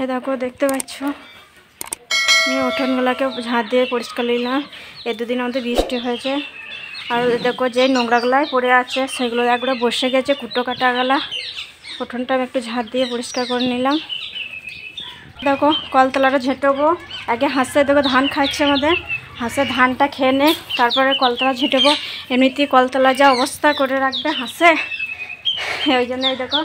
এ দেখো দেখতে পাচ্ছ আমি উঠোনগুলোকে ঝাঁট দিয়ে পরিষ্কার নিলাম। এ দুদিন আমাদের বৃষ্টি হয়েছে আর দেখো যে নোংরাগুলাই পড়ে আছে সেগুলো একবারে বসে গেছে কুটো কাটা গেলা। উঠোনটা আমি একটু ঝাঁট দিয়ে পরিষ্কার করে নিলাম। দেখো কলতলাটা ঝেঁটবো। আগে হাঁসে দেখো ধান খাচ্ছে আমাদের, হাঁসে ধানটা খেয়ে নে তারপরে কলতলা ঝেঁটবো। এমনিতেই কলতলা যা অবস্থা করে রাখবে হাঁসে, ওই জন্য এই দেখো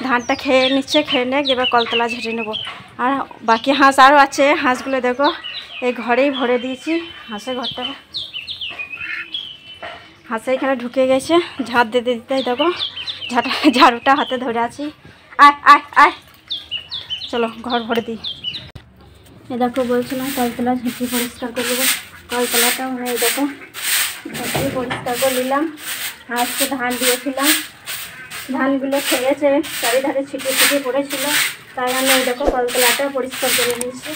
ধানটা খেয়ে নিচ্ছে, খেয়ে নে এবার কলতলা ঝেঁটে নেবো। আর বাকি হাঁস আরও আছে, হাঁসগুলো দেখো এই ঘরেই ভরে দিয়েছি। হাঁসের ঘরটা হাঁসে এখানে ঢুকে গেছে, ঝাঁট দিতে দিতে দেখো ঝাড়ুটা হাতে ধরে আছি। আয় আয় আয় চলো ঘর ভরে দিই। এ দেখো বলছিলাম কলতলা ঝেঁটে পরিষ্কার করে দেবো। কলতলাটা মানে এই দেখো ঝেঁটে পরিষ্কার করে নিলাম। হাঁসকে ধান দিয়েছিলাম, ধানগুলো খেয়েছে, চারিধারে ছিটিয়ে ছিটিয়ে পড়েছিল, তাই আমি এই দেখো কলতলাটা পরিষ্কার করে নিয়েছি।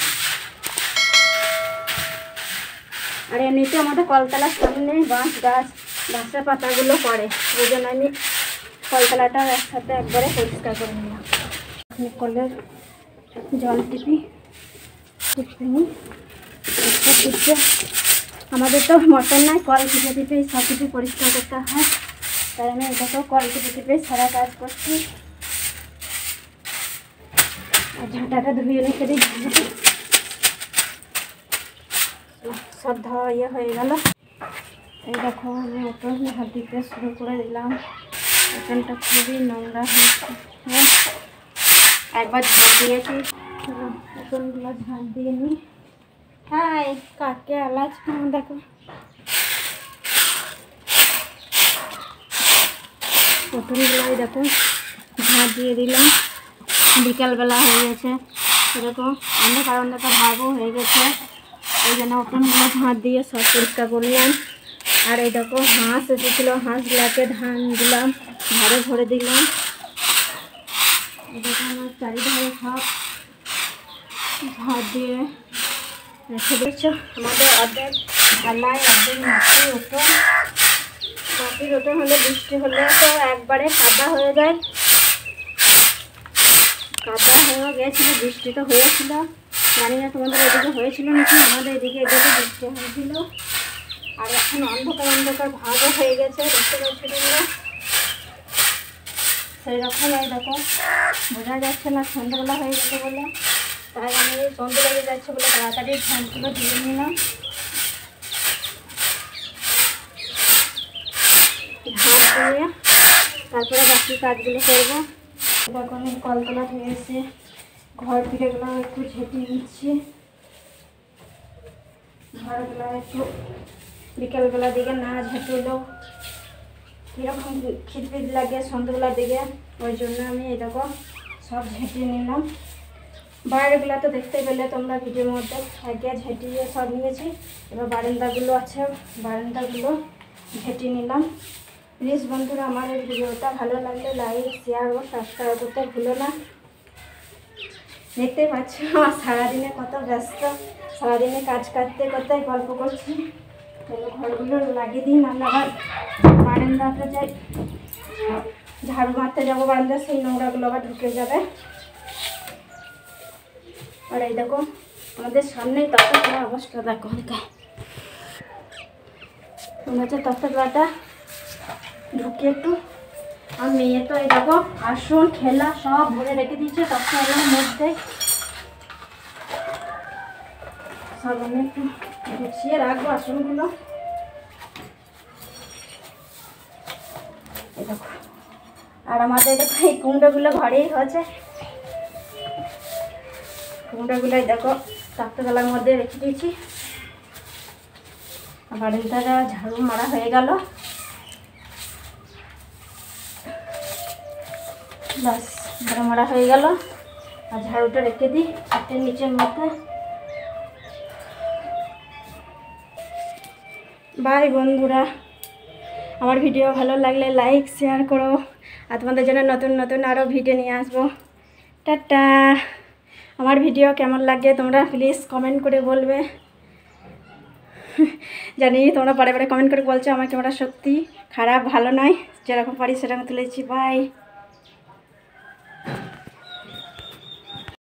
আর এমনিতে আমাদের কলতলার সামনে বাঁশ গাছ, বাঁশের পাতাগুলো পড়ে, ওই জন্য আমি কলতলাটা একসাথে একবারে পরিষ্কার করে নিলাম। কলের জল টিপি টিপে আমাদের তো মোটর নাই, কল টিপে টিপে সব কিছু পরিষ্কার করতে হয়, তাই আমি দেখো কল টিপে টিপে সারা কাজ করছি। আর ঝাঁটাটা ধুয়ে রেখে দিই, সব ধোয়া ইয়ে হয়ে গেল। এই দেখো আমি উঠোন ঝাঁট দিতে শুরু করে দিলাম। উঠোনটা খুবই নোংরা হয়েছে, একবার ঝাঁট দিয়েছি, উঠোনগুলো ঝাঁট দিয়ে নিই। হ্যাঁ কাকে আলাজ দেখো উঠোনগুলোই দেখো ঝাঁট দিয়ে দিলাম। বিকালবেলা হয়ে গেছে, এরকম অন্ধকার অন্ধকার ভাবও হয়ে গেছে, ওই জন্য উঠোনগুলো ঝাঁট দিয়ে সব পরিষ্কার করলাম। আর এই দেখো হাঁস এসেছিলো, হাঁসগুলাকে ধান দিলাম, ঘরে ভরে দিলাম। এই দেখো আমার চারিধারে সব ঝাঁট দিয়ে রেখে দিচ্ছ। আমাদের অর্ধেক ঢালাই, অর্ধেক মাটির উঠোন। মাটির উঠোন হলে বৃষ্টি হলে তো একবারে কাদা হয়ে যায়, কাদা হয়ে গিয়েছিল, বৃষ্টি তো হয়েছিল, জানি না তোমাদের এদিকে হয়েছিল নাকি, আমাদের এদিকে এদিকে বৃষ্টি হয়েছিল। আর এখন অন্ধকার অন্ধকার ভাবও হয়ে গেছে, দেখতে পাচ্ছি তোমরা সেই রকম। এই দেখো বোঝা যাচ্ছে না সন্ধ্যাবেলা হয়ে গেছে বলে, তাই আমি সন্ধ্যে লেগে যাচ্ছে বলে তাড়াতাড়ি ধানগুলো দিয়ে নিলাম। ধান দিয়ে তারপরে বাকি কাজগুলো করবো। দেখো আমি কলতলা ধুয়ে এসে ঘর ফিরেগুলো একটু ঝেঁটে নিচ্ছি। ঘরগুলো একটু বিকেলবেলা দিকে না ঝেঁটেলেও কীরকম খিটখিট লাগে সন্ধ্যাবেলার দিকে, ওই জন্য আমি এই দেখো সব ঝেঁটে নিলাম। বাইরেগুলো তো দেখতে পেলে তোমরা ভিডিওর মধ্যে, আগে ঝেঁটিয়ে সব নিয়েছি। এবার বারান্দাগুলো আছে, বারান্দাগুলো ঝেঁটে নিলাম। প্লিজ বন্ধুরা আমার এই ভিডিওটা ভালো লাগলে লাইক শেয়ার ও সাবস্ক্রাইব করতে ভুলো না। দেখতে পাচ্ছ আমার সারাদিনে কত ব্যস্ত, সারাদিনে কাজ করতে করতে গল্প করছি। ঘরগুলো লাগিয়ে দিই, নাহলে আবার বারান্দাতে যাই ঝাড়ু মারতে যাবো, বারান্দা সেই নোংরাগুলো আবার ঢুকে যাবে। আর এই দেখো আমাদের সামনেই তক্তার অবস্থা দেখো, মনে হচ্ছে তক্তাটা ঢুকে একটু। আর মেয়ে তো এই দেখো আসন খেলা সব ভরে রেখে দিয়েছে তক্তাগুলোর মধ্যে, সব আমি একটু গুছিয়ে রাখবো আসনগুলো। এই দেখো আর আমাদের দেখো এই কুমড়োগুলো ঘরেই হয়েছে, কুমড়োগুলোই দেখো তক্তাগুলোর মধ্যে রেখে দিয়েছি। বারান্দাটা ঝাড়ু মারা হয়ে গেল, বাস ঝাড়ু মারা হয়ে গেল। আর ঝাড়ুটা রেখে দিই হাতের নিচের মধ্যে। বাই বন্ধুরা, আমার ভিডিও ভালো লাগলে লাইক শেয়ার করো, আর তোমাদের জন্য নতুন নতুন আরও ভিডিও নিয়ে আসবো। টাটা। আমার ভিডিও কেমন লাগে তোমরা প্লিজ কমেন্ট করে বলবে। জানি তোমরা বারে বারে কমেন্ট করে বলছো আমার ক্যামেরা সত্যি খারাপ, ভালো নয়, যেরকম পারি সেরকম তুলেছি। বাই।